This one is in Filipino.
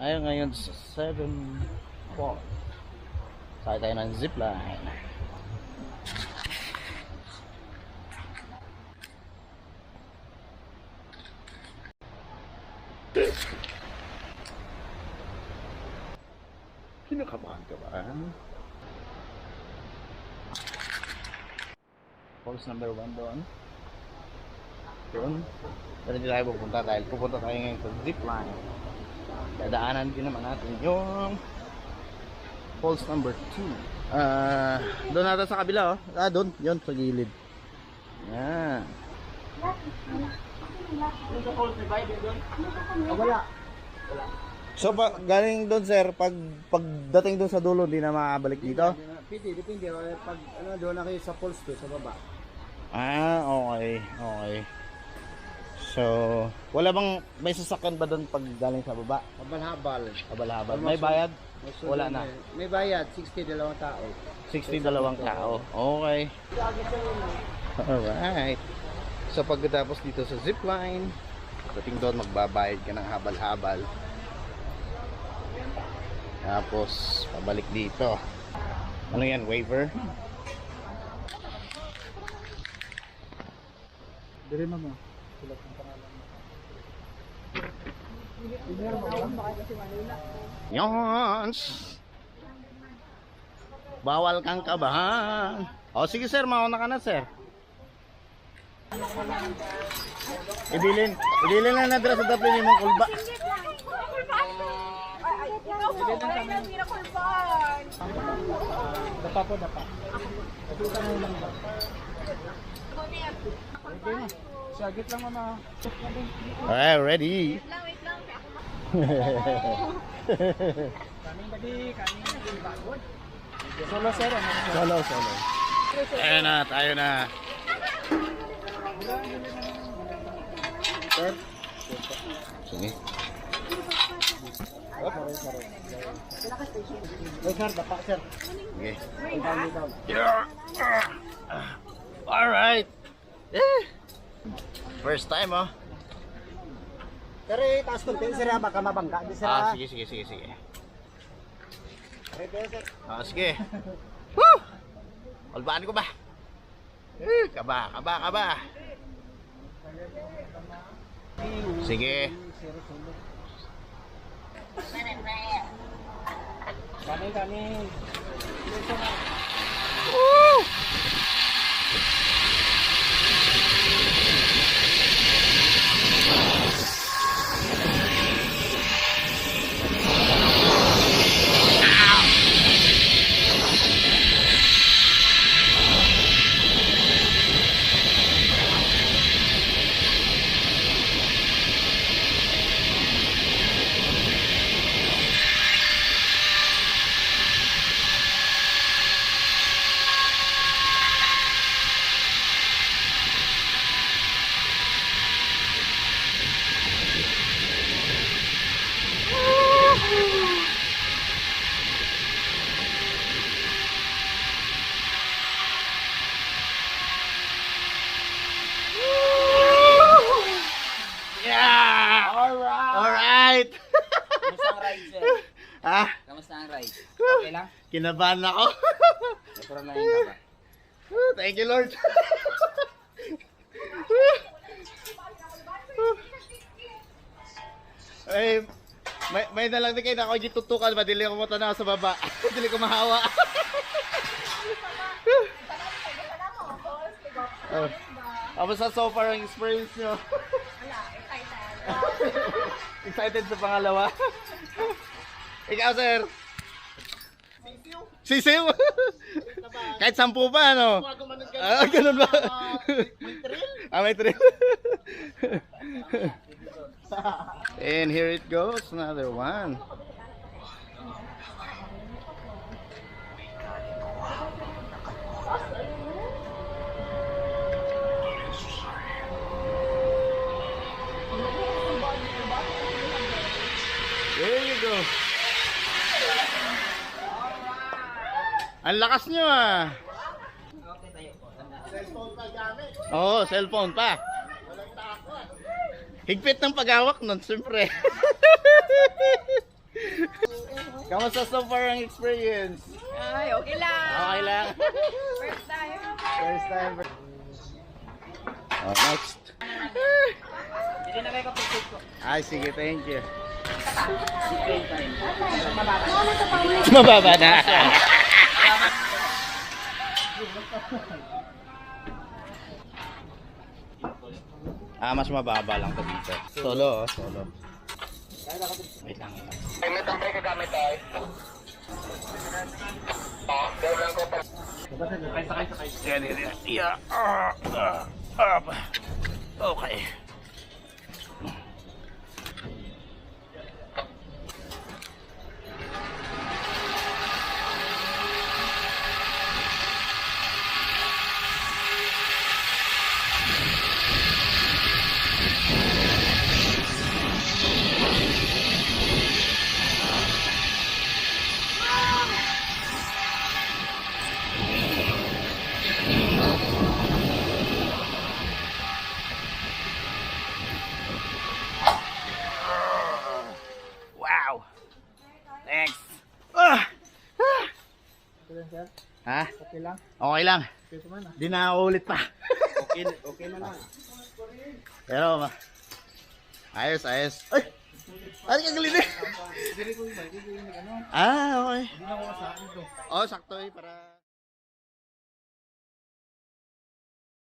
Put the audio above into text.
tayo ngayon sa 7 Falls. Sakay tayo ng zipline. Kinakabahan ka ba? Falls number 1 doon. Doon. Pero hindi tayo pupunta dahil pupunta tayo ngayon sa zipline. Dadaanan din naman natin yung falls number 2. Doon natin sa kabila, oh. Doon, yun, sa gilid. Yan. Wala. So, galing doon, sir, pagdating doon sa dulo, hindi na makabalik dito? Depende. Pag doon na kayo sa falls to, sa baba. Okay. Okay. So, wala bang may sasakyan ba doon pag galing sa baba? Habal-habal. Habal-habal. May bayad? Wala na. May bayad, 60 dalawang tao. 62 tao. Okay. Alright. So, pagkatapos dito sa zipline, dating doon magbabayad ka ng habal-habal. Tapos, pabalik dito. Ano yan? Waiver? Dire mo mo. Sulat ng pangalan mo. Yons! Bawal kang kabahan. O sige sir, mauna ka na sir. Idilin na nadra sa tapin mong kulba. Dapa po. Ito na lang ba? Okay na. Sagit lang mama. Alright, ready. Wait lang. Kaming bagod. Solo sir. Solo. Ayan na, tayo na. Sir. Sige. Sir, dapa sir. Okay. Down. Alright. First time, oh. Pero taas konti sir, baka mabangga di sir. Sige. Ready sir. Sige. Woo! Ulbaan ko ba? Kaba. Sige. Kami. Woo! Alright. Kamusta ang ride sir? Ha? Kamusta ang ride? Okay lang? Kinabahan ako. Natural na yung kaba. Thank you, Lord. Ay, may nalang din kayo na ako gitutukan ba? Dili ko matanaw sa baba. Dili ko mahawa. Ano sa so far ang experience nyo? Excited sa pangalawa? Ikaw, sir? Sisiw? Kahit 10 pa, ano? Ganun ba? May thrill? May thrill. And here it goes, another one. There you go. Ang lakas nyo ah. Cellphone pa gamit. Oo, cellphone pa. Walang takot. Higpit ng paghawak nun, siyempre. Kamusta so far ang experience? Ay, okay lang. Okay lang. First time. First time. Oh, next. Hindi na kayo kapag ko. Ay, sige, thank you. Mababa na. Mas mababa lang to dito. Solo, oh, solo. Wait lang. May tambay ka gamit ay. Lang ko pa. Yan. Yeah. Okay. Wow. Thanks. Okay lang, sir. Ha? Okay lang. Okay lang. Okay pa man, ah. Di na ako ulit pa. Okay na lang. Pero ayos. Ay! Ano ka galing eh? Hindi ko yung ano. Okay. Hindi na ako sa akin to. Oh, sakto eh para